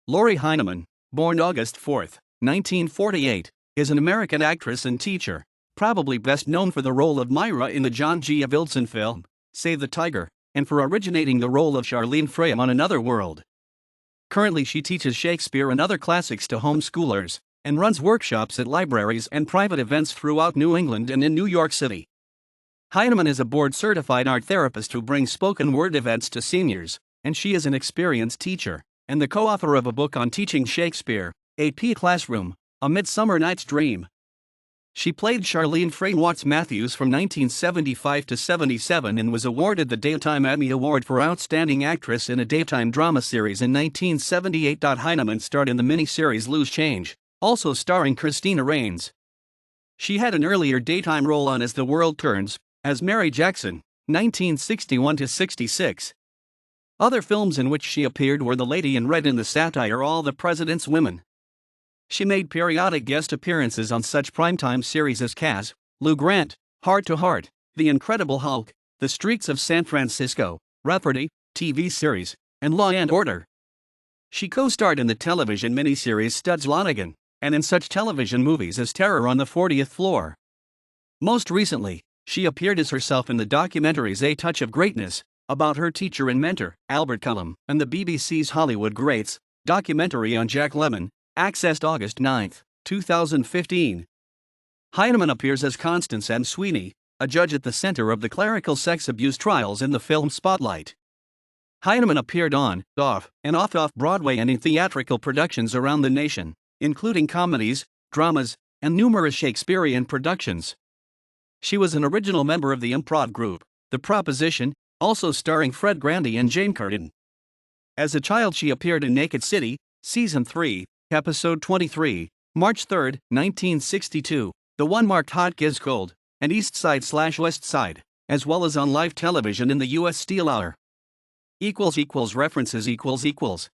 Laurie Heineman, born August 4, 1948, is an American actress and teacher, probably best known for the role of Myra in the John G. Avildsen film, Save the Tiger, and for originating the role of Sharlene Frame on Another World. Currently she teaches Shakespeare and other classics to homeschoolers, and runs workshops at libraries and private events throughout New England and in New York City. Heineman is a board-certified art therapist who brings spoken word events to seniors, and she is an experienced teacher, and the co-author of a book on teaching Shakespeare, AP Classroom, A Midsummer Night's Dream. She played Sharlene Frame Watts Matthews from 1975 to 77 and was awarded the Daytime Emmy Award for Outstanding Actress in a Daytime Drama Series in 1978. Heineman starred in the miniseries Loose Change, also starring Christina Rains. She had an earlier daytime role on As the World Turns, as Mary Jackson, 1961 to 66. Other films in which she appeared were The Lady in Red and the satire All the President's Women. She made periodic guest appearances on such primetime series as Kaz, Lou Grant, Heart to Heart, The Incredible Hulk, The Streets of San Francisco, Rafferty, TV series, and Law and Order. She co-starred in the television miniseries Studs Lonigan, and in such television movies as Terror on the 40th Floor. Most recently, she appeared as herself in the documentaries A Touch of Greatness, about her teacher and mentor, Albert Cullum, and the BBC's Hollywood Greats documentary on Jack Lemmon, accessed August 9, 2015. Heineman appears as Constance M. Sweeney, a judge at the center of the clerical sex abuse trials in the film Spotlight. Heineman appeared on, off, and off-Broadway and in theatrical productions around the nation, including comedies, dramas, and numerous Shakespearean productions. She was an original member of the improv group, The Proposition, also starring Fred Grandy and Jane Curtin. As a child she appeared in Naked City, Season 3, Episode 23, March 3, 1962, the one marked Hot Giz Gold, and East Side/West Side, as well as on live television in the U.S. Steel Hour. == References ==